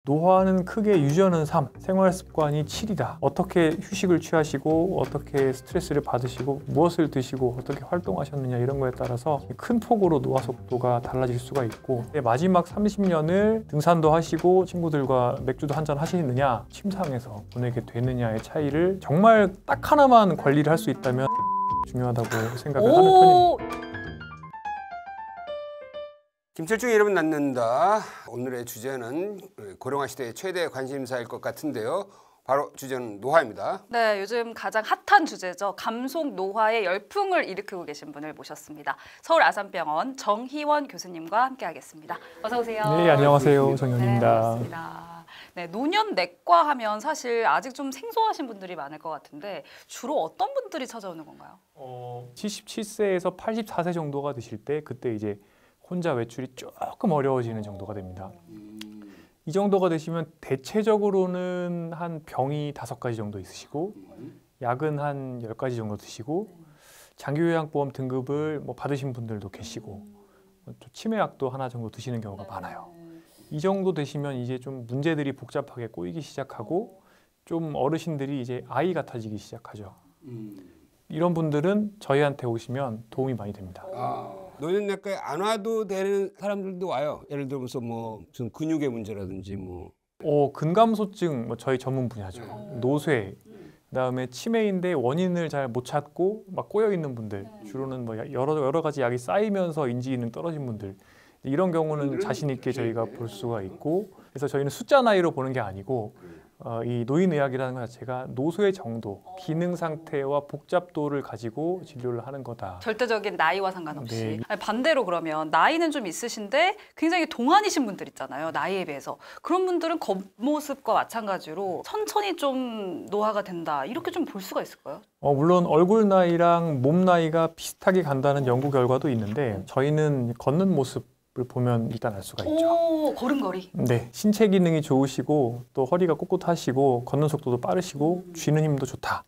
노화는 크게 유전은 3, 생활 습관이 7이다. 어떻게 휴식을 취하시고 어떻게 스트레스를 받으시고 무엇을 드시고 어떻게 활동하셨느냐 이런 거에 따라서 큰 폭으로 노화 속도가 달라질 수가 있고, 마지막 30년을 등산도 하시고 친구들과 맥주도 한잔 하시느냐 침상에서 보내게 되느냐의 차이를 정말 딱 하나만 관리를 할 수 있다면 중요하다고 생각을 하는 편입니다. 김철중의 이름은 낳는다. 오늘의 주제는 고령화 시대의 최대 관심사일 것 같은데요. 바로 주제는 노화입니다. 네, 요즘 가장 핫한 주제죠. 감속 노화의 열풍을 일으키고 계신 분을 모셨습니다. 서울 아산병원 정희원 교수님과 함께하겠습니다. 어서 오세요. 네, 안녕하세요. 정희원입니다. 네, 반갑습니다. 네, 노년내과 하면 사실 아직 좀 생소하신 분들이 많을 것 같은데 주로 어떤 분들이 찾아오는 건가요? 77세에서 84세 정도가 되실 때 그때 이제 혼자 외출이 조금 어려워지는 정도가 됩니다. 이 정도가 되시면 대체적으로는 한 병이 5가지 정도 있으시고 약은 한 10가지 정도 드시고 장기요양보험 등급을 받으신 분들도 계시고 치매약도 하나 정도 드시는 경우가 많아요. 이 정도 되시면 이제 좀 문제들이 복잡하게 꼬이기 시작하고 좀 어르신들이 이제 아이 같아지기 시작하죠. 이런 분들은 저희한테 오시면 도움이 많이 됩니다. 노년내과에 안 와도 되는 사람들도 와요. 예를 들어서 무슨 근육의 문제라든지 근감소증 저희 전문 분야죠. 노쇠, 그다음에 치매인데 원인을 잘 못 찾고 막 꼬여 있는 분들, 주로는 여러 가지 약이 쌓이면서 인지 기능 떨어진 분들, 이런 경우는 자신 있게 저희가 볼 수가 있고, 그래서 저희는 숫자 나이로 보는 게 아니고 이 노인의학이라는 것 자체가 노쇠의 정도, 기능 상태와 복잡도를 가지고 진료를 하는 거다. 절대적인 나이와 상관없이. 네. 아니, 반대로 그러면 나이는 좀 있으신데 굉장히 동안이신 분들 있잖아요. 나이에 비해서. 그런 분들은 겉모습과 마찬가지로 천천히 좀 노화가 된다. 이렇게 좀 볼 수가 있을까요? 물론 얼굴 나이랑 몸 나이가 비슷하게 간다는 연구 결과도 있는데 저희는 걷는 모습 을 보면 일단 알 수가 있죠. 오, 걸음걸이. 네, 신체 기능이 좋으시고 또 허리가 꼿꼿하시고 걷는 속도도 빠르시고 쥐는 힘도 좋다.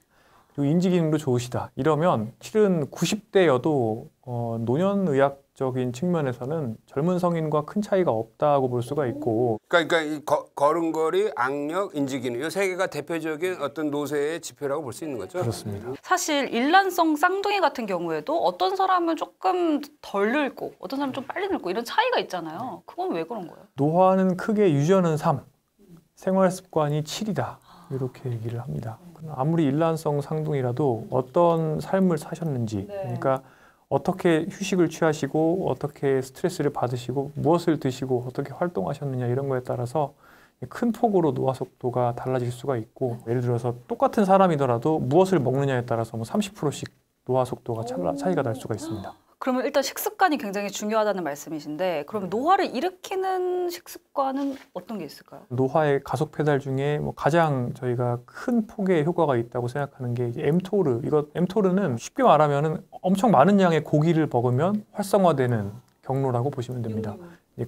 그리고 인지 기능도 좋으시다. 이러면 실은 90대여도 노년의학적인 측면에서는 젊은 성인과 큰 차이가 없다고 볼 수가 있고. 그러니까 이 걸음걸이, 악력, 인지 기능 이 3개가 대표적인 어떤 노쇠의 지표라고 볼 수 있는 거죠. 그렇습니다. 사실 일란성 쌍둥이 같은 경우에도 어떤 사람은 조금 덜 늙고 어떤 사람은 좀 빨리 늙고 이런 차이가 있잖아요. 그건 왜 그런 거예요? 노화는 크게 유전은 3, 생활 습관이 7이다. 이렇게 얘기를 합니다. 아무리 일란성 쌍둥이라도 어떤 삶을 사셨는지, 그러니까 어떻게 휴식을 취하시고 어떻게 스트레스를 받으시고 무엇을 드시고 어떻게 활동하셨느냐 이런 거에 따라서 큰 폭으로 노화 속도가 달라질 수가 있고, 예를 들어서 똑같은 사람이더라도 무엇을 먹느냐에 따라서 30%씩 노화 속도가 차이가 날 수가 있습니다. 그러면 일단 식습관이 굉장히 중요하다는 말씀이신데, 그러면 노화를 일으키는 식습관은 어떤 게 있을까요? 노화의 가속 페달 중에 가장 저희가 큰 폭의 효과가 있다고 생각하는 게 mTOR. mTOR는 쉽게 말하면 엄청 많은 양의 고기를 먹으면 활성화되는 경로라고 보시면 됩니다.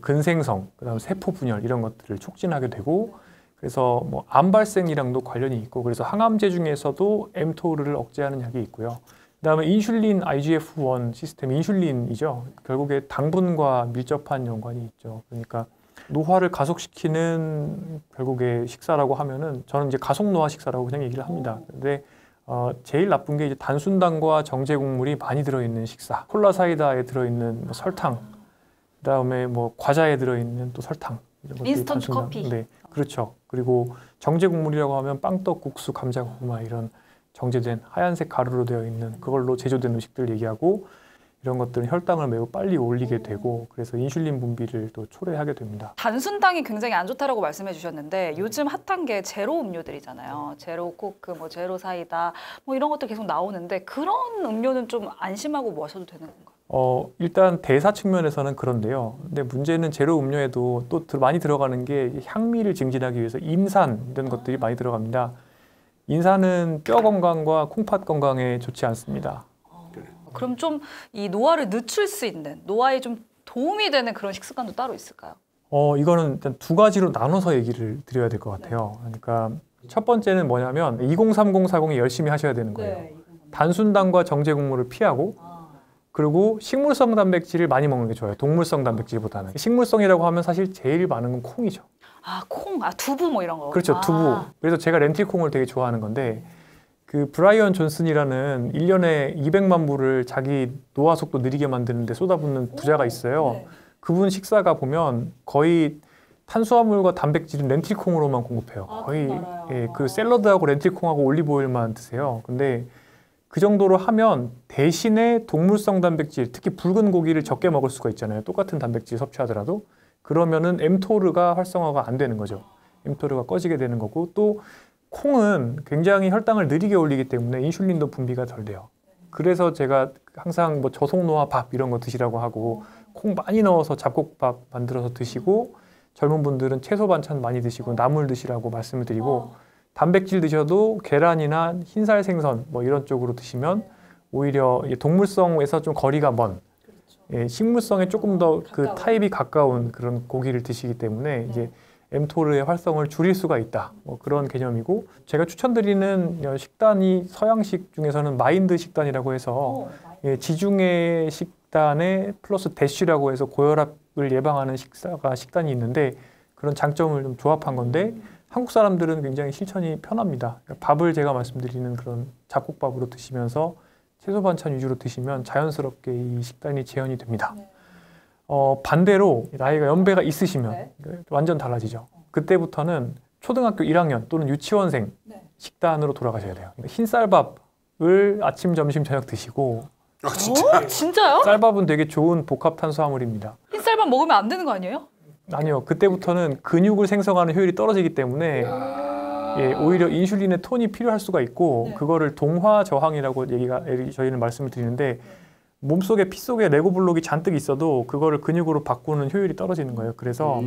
근생성, 그다음 세포 분열 이런 것들을 촉진하게 되고, 그래서 암 발생이랑도 관련이 있고, 그래서 항암제 중에서도 mTOR를 억제하는 약이 있고요. 그다음에 인슐린 IGF-1 시스템, 인슐린이죠. 결국에 당분과 밀접한 연관이 있죠. 그러니까 노화를 가속시키는 결국에 식사라고 하면은 저는 이제 가속 노화 식사라고 그냥 얘기를 합니다. 근데 제일 나쁜 게 이제 단순당과 정제 곡물이 많이 들어있는 식사, 콜라 사이다에 들어있는 설탕, 그다음에 과자에 들어있는 또 설탕, 이런 것들이 인스턴트 커피. 네, 그렇죠. 그리고 정제 곡물이라고 하면 빵떡, 국수, 감자고구마 이런 정제된 하얀색 가루로 되어 있는 그걸로 제조된 음식들 얘기하고, 이런 것들은 혈당을 매우 빨리 올리게 되고 그래서 인슐린 분비를 또 초래하게 됩니다. 단순당이 굉장히 안 좋다라고 말씀해 주셨는데 요즘 핫한 게 제로 음료들이잖아요. 제로 코크, 제로 사이다 이런 것들 계속 나오는데 그런 음료는 좀 안심하고 마셔도 되는 건가요? 일단 대사 측면에서는 그런데요. 근데 문제는 제로 음료에도 또 많이 들어가는 게 향미를 증진하기 위해서 인산 이런 것들이 많이 들어갑니다. 인산은 뼈 건강과 콩팥 건강에 좋지 않습니다. 그럼 좀 이 노화를 늦출 수 있는, 노화에 좀 도움이 되는 그런 식습관도 따로 있을까요? 이거는 일단 2가지로 나눠서 얘기를 드려야 될 것 같아요. 그러니까 첫 번째는 뭐냐면 2030-40이 열심히 하셔야 되는 거예요. 단순당과 정제 곡물을 피하고, 그리고 식물성 단백질을 많이 먹는 게 좋아요. 동물성 단백질보다는. 식물성이라고 하면 사실 제일 많은 건 콩이죠. 두부 뭐 이런 거. 그렇죠, 두부. 그래서 제가 렌틸콩을 되게 좋아하는 건데 그 브라이언 존슨이라는 1년에 200만 불을 자기 노화 속도 느리게 만드는데 쏟아붓는 부자가 있어요. 네. 그분 식사가 보면 거의 탄수화물과 단백질은 렌틸콩으로만 공급해요. 거의 그 샐러드하고 렌틸콩하고 올리브오일만 드세요. 근데 그 정도로 하면 대신에 동물성 단백질, 특히 붉은 고기를 적게 먹을 수가 있잖아요. 똑같은 단백질 섭취하더라도. 그러면은 mTOR가 활성화가 안 되는 거죠. mTOR가 꺼지게 되는 거고, 또 콩은 굉장히 혈당을 느리게 올리기 때문에 인슐린도 분비가 덜 돼요. 그래서 제가 항상 뭐 저속노화 밥 이런 거 드시라고 하고, 콩 많이 넣어서 잡곡밥 만들어서 드시고, 젊은 분들은 채소 반찬 많이 드시고 나물 드시라고 말씀을 드리고, 단백질 드셔도 계란이나 흰살 생선 뭐 이런 쪽으로 드시면 오히려 동물성에서 좀 거리가 먼, 식물성에 조금 더 그 타입이 가까운 그런 고기를 드시기 때문에 이제 mTOR의 활성을 줄일 수가 있다. 뭐 그런 개념이고, 제가 추천드리는 식단이 서양식 중에서는 마인드 식단이라고 해서 지중해 식단에 플러스 대쉬라고 해서 고혈압을 예방하는 식단이 있는데, 그런 장점을 좀 조합한 건데 한국 사람들은 굉장히 실천이 편합니다. 그러니까 밥을 제가 말씀드리는 그런 잡곡밥으로 드시면서 채소 반찬 위주로 드시면 자연스럽게 이 식단이 재현이 됩니다. 반대로 나이가 연배가 있으시면 완전 달라지죠. 그때부터는 초등학교 1학년 또는 유치원생 식단으로 돌아가셔야 돼요. 그러니까 흰쌀밥을 아침, 점심, 저녁 드시고. 진짜요? 쌀밥은 되게 좋은 복합 탄수화물입니다. 흰쌀밥 먹으면 안 되는 거 아니에요? 아니요. 그때부터는 근육을 생성하는 효율이 떨어지기 때문에 오히려 인슐린의 톤이 필요할 수가 있고, 그거를 동화 저항이라고 저희는 말씀을 드리는데, 몸속에 피 속에 레고 블록이 잔뜩 있어도 그거를 근육으로 바꾸는 효율이 떨어지는 거예요. 그래서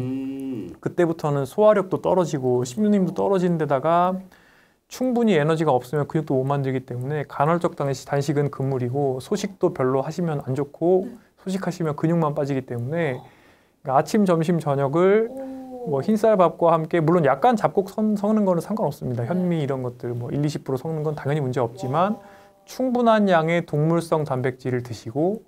그때부터는 소화력도 떨어지고 식물님도 떨어지는 데다가 충분히 에너지가 없으면 근육도 못 만들기 때문에 간헐적 단식은 금물이고, 소식도 별로 하시면 안 좋고 소식하시면 근육만 빠지기 때문에 그러니까 아침, 점심, 저녁을 뭐 흰쌀밥과 함께, 물론 약간 잡곡 섞는 거는 상관없습니다. 현미 이런 것들 뭐 1-20% 섞는 건 당연히 문제 없지만 충분한 양의 동물성 단백질을 드시고,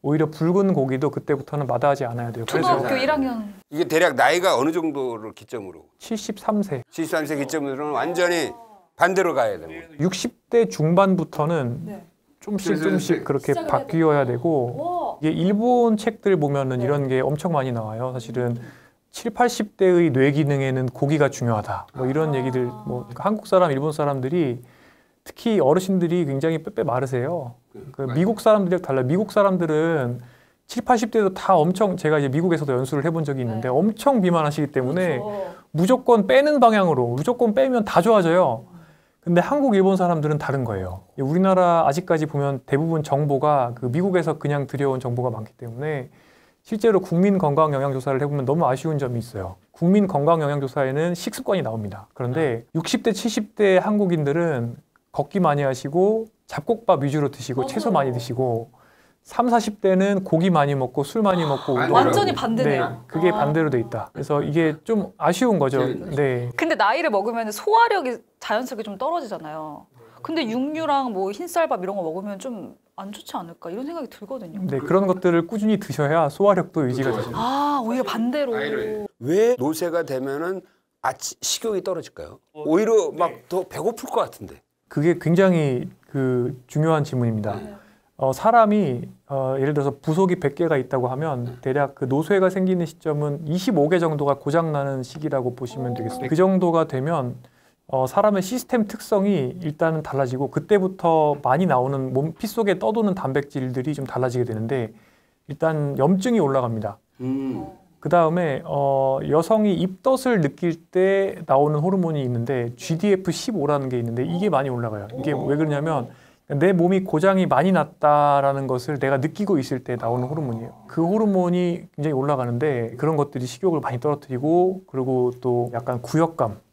오히려 붉은 고기도 그때부터는 마다하지 않아야 돼요. 초등학교 1학년. 이게 대략 나이가 어느 정도를 기점으로? 73세. 73세 기점으로는 완전히 반대로 가야 되고. 60대 중반부터는 조금씩 그렇게 바뀌어야 되고, 이게 일본 책들 보면은 이런 게 엄청 많이 나와요. 사실은 7, 80대의 뇌 기능에는 고기가 중요하다. 뭐 이런 얘기들, 뭐 한국 사람, 일본 사람들이 특히 어르신들이 굉장히 빼빼 마르세요. 그 미국 사람들이랑 달라요. 미국 사람들은 7, 80대도 다 엄청, 제가 이제 미국에서도 연수를 해본 적이 있는데 엄청 비만하시기 때문에 무조건 빼는 방향으로, 무조건 빼면 다 좋아져요. 근데 한국, 일본 사람들은 다른 거예요. 우리나라 아직까지 보면 대부분 정보가 그 미국에서 그냥 들여온 정보가 많기 때문에 실제로 국민건강영양조사를 해보면 너무 아쉬운 점이 있어요. 국민건강영양조사에는 식습관이 나옵니다. 그런데 60대, 70대 한국인들은 걷기 많이 하시고 잡곡밥 위주로 드시고 채소 많이 드시고, 3, 40대는 고기 많이 먹고 술 많이 먹고 완전히 반대네요. 네, 그게 반대로 돼 있다. 그래서 이게 좀 아쉬운 거죠. 네. 근데 나이를 먹으면 소화력이 자연스럽게 좀 떨어지잖아요. 근데 육류랑 뭐 흰쌀밥 이런 거 먹으면 좀 안 좋지 않을까 이런 생각이 들거든요. 네, 그런 것들을 꾸준히 드셔야 소화력도 유지가 되죠. 오히려 반대로. 왜 노쇠가 되면은 식욕이 떨어질까요? 오히려 막 더 배고플 것 같은데. 그게 굉장히 중요한 질문입니다. 사람이 예를 들어서 부속이 100개가 있다고 하면 대략 그 노쇠가 생기는 시점은 25개 정도가 고장나는 시기라고 보시면 되겠습니다. 그 정도가 되면 사람의 시스템 특성이 일단은 달라지고, 그때부터 많이 나오는 피 속에 떠도는 단백질들이 좀 달라지게 되는데, 일단 염증이 올라갑니다. 그 다음에 여성이 입덧을 느낄 때 나오는 호르몬이 있는데 GDF15라는 게 있는데 이게 많이 올라가요. 이게 왜 그러냐면 내 몸이 고장이 많이 났다라는 것을 내가 느끼고 있을 때 나오는 호르몬이에요. 그 호르몬이 굉장히 올라가는데, 그런 것들이 식욕을 많이 떨어뜨리고, 그리고 또 약간 구역감,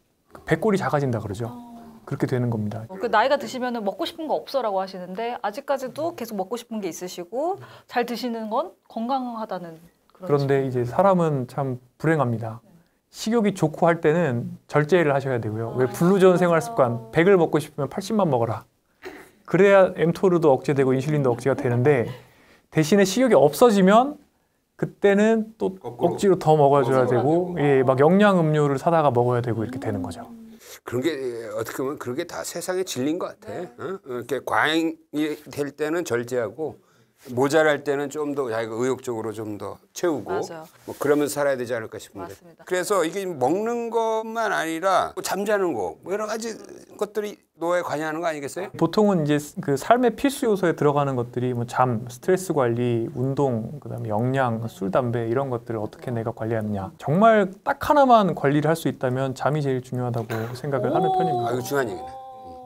배꼴이 작아진다 그러죠. 그렇게 되는 겁니다. 그 나이가 드시면 먹고 싶은 거 없어라고 하시는데 아직까지도 계속 먹고 싶은 게 있으시고 잘 드시는 건 건강하다는 그런. 그런데 이제 사람은 참 불행합니다. 식욕이 좋고 할 때는 절제를 하셔야 되고요. 왜 블루존 생활 습관, 100을 먹고 싶으면 80만 먹어라. 그래야 mTOR도 억제되고 인슐린도 억제가 되는데, 대신에 식욕이 없어지면 그때는 또 거꾸로 억지로 더 먹어줘야 더 되고, 예, 막 영양 음료를 사다가 먹어야 되고 이렇게 되는 거죠. 그런 게 어떻게 보면 그런 게 다 세상의 진리인 것 같아. 어? 이렇게 과잉이 될 때는 절제하고 모자랄 때는 좀 더 자기가 의욕적으로 좀 더 채우고 맞아요. 뭐 그러면 살아야 되지 않을까 싶은데. 맞습니다. 그래서 이게 먹는 것만 아니라 잠자는 거, 뭐 여러 가지 것들이 노화에 관여하는 거 아니겠어요? 보통은 이제 그 삶의 필수 요소에 들어가는 것들이 뭐 잠, 스트레스 관리, 운동, 그다음에 영양, 술, 담배 이런 것들을 어떻게 내가 관리하느냐. 정말 딱 하나만 관리를 할 수 있다면 잠이 제일 중요하다고 생각을 하는 편입니다. 아, 이거 중요한 얘기네.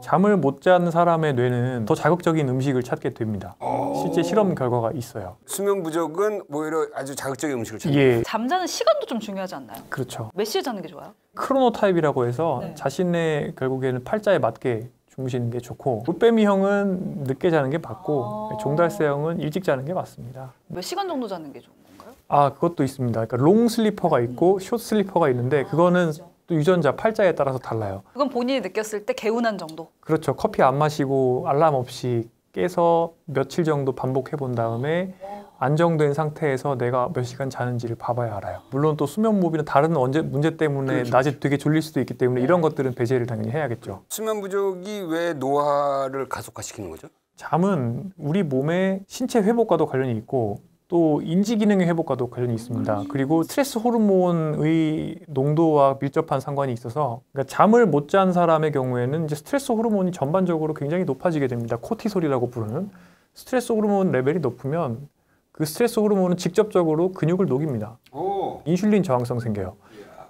잠을 못 자는 사람의 뇌는 더 자극적인 음식을 찾게 됩니다. 실제 실험 결과가 있어요. 수면 부족은 오히려 아주 자극적인 음식을 찾는 예, 잠자는 시간도 좀 중요하지 않나요? 그렇죠. 몇 시에 자는 게 좋아요? 크로노타입이라고 해서 네. 자신의 결국에는 팔자에 맞게 주무시는 게 좋고, 올빼미형은 늦게 자는 게 맞고, 종달새형은 일찍 자는 게 맞습니다. 몇 시간 정도 자는 게 좋은 건가요? 아, 그것도 있습니다. 그러니까 롱 슬리퍼가 있고 숏 슬리퍼가 있는데 그거는 또 유전자 팔자에 따라서 달라요. 그건 본인이 느꼈을 때 개운한 정도. 그렇죠. 커피 안 마시고 알람 없이 깨서 며칠 정도 반복해 본 다음에 안정된 상태에서 내가 몇 시간 자는지를 봐봐야 알아요. 물론 또 수면 무비는 다른 문제 때문에 그렇죠. 낮에 되게 졸릴 수도 있기 때문에 이런 것들은 배제를 당연히 해야겠죠. 수면 부족이 왜 노화를 가속화시키는 거죠? 잠은 우리 몸의 신체 회복과도 관련이 있고 또 인지 기능의 회복과도 관련이 있습니다. 그리고 스트레스 호르몬의 농도와 밀접한 상관이 있어서, 그러니까 잠을 못 잔 사람의 경우에는 이제 스트레스 호르몬이 전반적으로 굉장히 높아지게 됩니다. 코티솔이라고 부르는 스트레스 호르몬 레벨이 높으면 그 스트레스 호르몬은 직접적으로 근육을 녹입니다. 오. 인슐린 저항성 생겨요.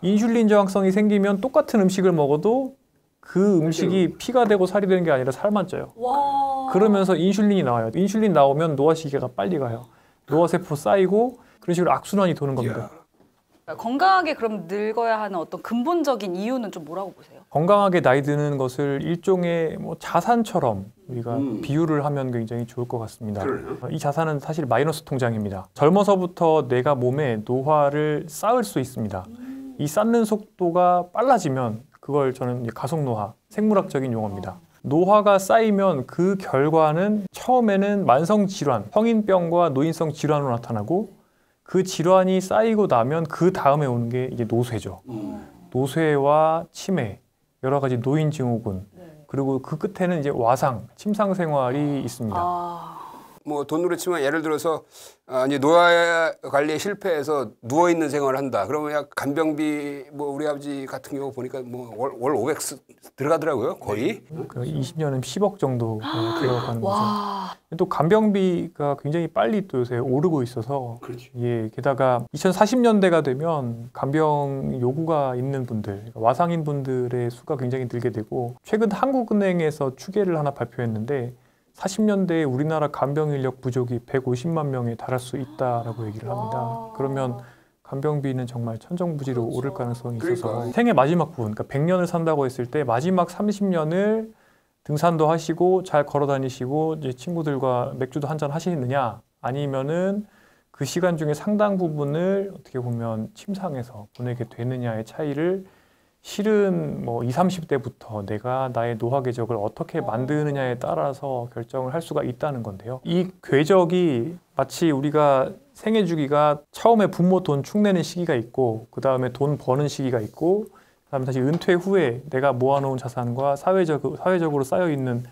인슐린 저항성이 생기면 똑같은 음식을 먹어도 그 음식이 피가 되고 살이 되는 게 아니라 살만 쪄요. 와. 그러면서 인슐린이 나와요. 인슐린 나오면 노화 시기가 빨리 가요. 노화세포 쌓이고 그런 식으로 악순환이 도는 겁니다. 건강하게 그럼 늙어야 하는 어떤 근본적인 이유는 좀 뭐라고 보세요? 건강하게 나이 드는 것을 일종의 뭐 자산처럼 우리가 비유를 하면 굉장히 좋을 것 같습니다. 그러네요. 이 자산은 사실 마이너스 통장입니다. 젊어서부터 내가 몸에 노화를 쌓을 수 있습니다. 이 쌓는 속도가 빨라지면 그걸 저는 가속노화, 생물학적인 용어입니다. 노화가 쌓이면 그 결과는 처음에는 만성질환, 성인병과 노인성 질환으로 나타나고 그 질환이 쌓이고 나면 그 다음에 오는 게 이제 노쇠죠. 노쇠와 치매, 여러 가지 노인 증후군, 그리고 그 끝에는 이제 와상, 침상 생활이 있습니다. 뭐 돈으로 치면 예를 들어서 이제 노화 관리에 실패해서 누워 있는 생활을 한다. 그러면 약 간병비 뭐 우리 아버지 같은 경우 보니까 뭐 월 500 들어가더라고요. 거의. 그 20년은 10억 정도 들어가는 거죠. 와. 또 간병비가 굉장히 빨리 또 요새 오르고 있어서 그렇죠. 예, 게다가 2040년대가 되면 간병 요구가 있는 분들, 그러니까 와상인 분들의 수가 굉장히 늘게 되고, 최근 한국은행에서 추계를 하나 발표했는데 40년대에 우리나라 간병 인력 부족이 150만 명에 달할 수 있다라고 얘기를 합니다. 그러면 간병비는 정말 천정부지로 오를 가능성이 있어서 그러니까. 생애 마지막 부분, 그러니까 100년을 산다고 했을 때 마지막 30년을 등산도 하시고 잘 걸어 다니시고 이제 친구들과 맥주도 한잔 하시느냐, 아니면은 그 시간 중에 상당 부분을 어떻게 보면 침상에서 보내게 되느냐의 차이를 실은 뭐 20, 30대부터 내가 나의 노화 궤적을 어떻게 만드느냐에 따라서 결정을 할 수가 있다는 건데요. 이 궤적이 마치 우리가 생애 주기가 처음에 부모 돈 축내는 시기가 있고, 그 다음에 돈 버는 시기가 있고, 그 다음에 다시 은퇴 후에 내가 모아놓은 자산과 사회적으로 쌓여있는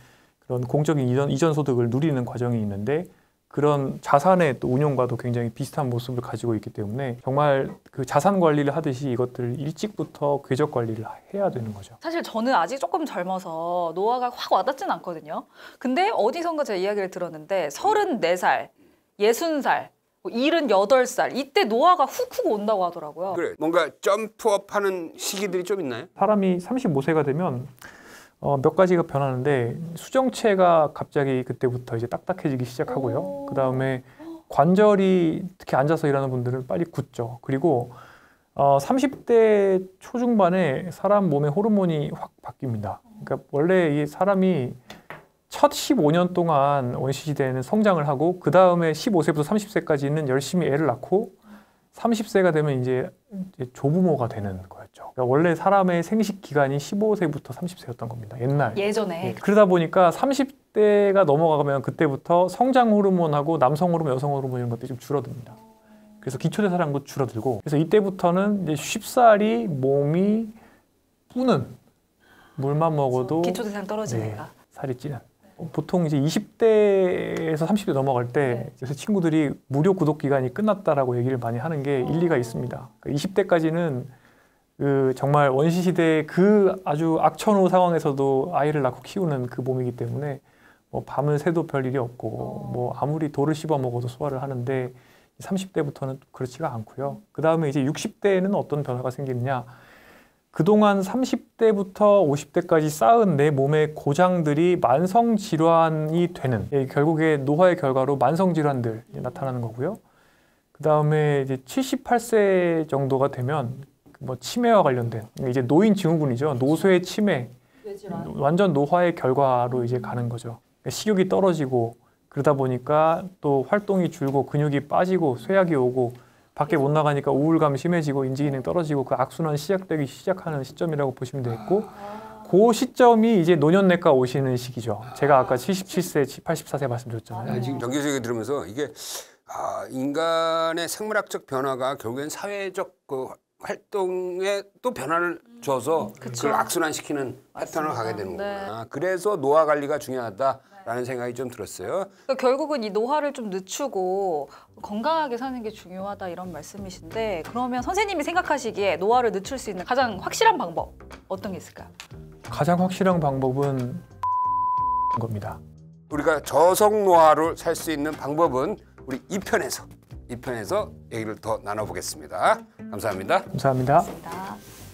그런 공적인 이전 소득을 누리는 과정이 있는데, 그런 자산의 또 운용과도 굉장히 비슷한 모습을 가지고 있기 때문에 정말 그 자산 관리를 하듯이 이것들을 일찍부터 궤적 관리를 해야 되는 거죠. 사실 저는 아직 조금 젊어서 노화가 확 와닿진 않거든요. 근데 어디선가 제 이야기를 들었는데 34살, 60살, 78살 이때 노화가 훅훅 온다고 하더라고요. 그래. 뭔가 점프업하는 시기들이 좀 있나요? 사람이 35세가 되면 몇 가지가 변하는데, 수정체가 갑자기 그때부터 이제 딱딱해지기 시작하고요. 그 다음에 관절이 특히 앉아서 일하는 분들은 빨리 굳죠. 그리고 30대 초중반에 사람 몸의 호르몬이 확 바뀝니다. 그러니까 원래 이 사람이 첫 15년 동안 원시시대에는 성장을 하고, 그 다음에 15세부터 30세까지는 열심히 애를 낳고 30세가 되면 이제 조부모가 되는 거였죠. 그러니까 원래 사람의 생식 기간이 15세부터 30세였던 겁니다. 옛날. 예전에. 네. 그러다 보니까 30대가 넘어가면 그때부터 성장 호르몬하고 남성 호르몬, 여성 호르몬 이런 것들이 좀 줄어듭니다. 그래서 기초대사량도 줄어들고 그래서 이때부터는 이제 쉽사리 몸이 뿌는 물만 먹어도 기초대사량 떨어지니까. 네, 살이 찌는. 보통 이제 20대에서 30대 넘어갈 때 그래서 친구들이 무료 구독 기간이 끝났다라고 얘기를 많이 하는 게 일리가 있습니다. 20대까지는 그 정말 원시 시대의 그 아주 악천후 상황에서도 아이를 낳고 키우는 그 몸이기 때문에 뭐 밤을 새도 별 일이 없고 뭐 아무리 돌을 씹어 먹어도 소화를 하는데 30대부터는 그렇지가 않고요. 그 다음에 이제 60대에는 어떤 변화가 생기느냐? 그동안 30대부터 50대까지 쌓은 내 몸의 고장들이 만성 질환이 되는 결국에 노화의 결과로 만성 질환들이 나타나는 거고요. 그 다음에 이제 78세 정도가 되면 뭐 치매와 관련된 이제 노인 증후군이죠. 노쇠의 치매, 완전 노화의 결과로 이제 가는 거죠. 식욕이 떨어지고 그러다 보니까 또 활동이 줄고 근육이 빠지고 쇠약이 오고 밖에 못 나가니까 우울감 심해지고 인지기능 떨어지고 그 악순환 시작되기 시작하는 시점이라고 보시면 되겠고 그 시점이 이제 노년내과 오시는 시기죠. 제가 아까 77세, 84세 말씀드렸잖아요. 지금 정 교수 얘기 들으면서 이게 인간의 생물학적 변화가 결국엔 사회적 그 활동에 또 변화를 줘서 그걸 악순환시키는 패턴을 가게 되는 거구나. 네. 그래서 노화 관리가 중요하다라는 생각이 좀 들었어요. 그러니까 결국은 이 노화를 좀 늦추고 건강하게 사는 게 중요하다 이런 말씀이신데 그러면 선생님이 생각하시기에 노화를 늦출 수 있는 가장 확실한 방법 어떤 게 있을까요? 가장 확실한 방법은 겁니다. 우리가 저속 노화를 살 수 있는 방법은 우리 2편에서 얘기를 더 나눠보겠습니다. 감사합니다. 감사합니다. 고맙습니다.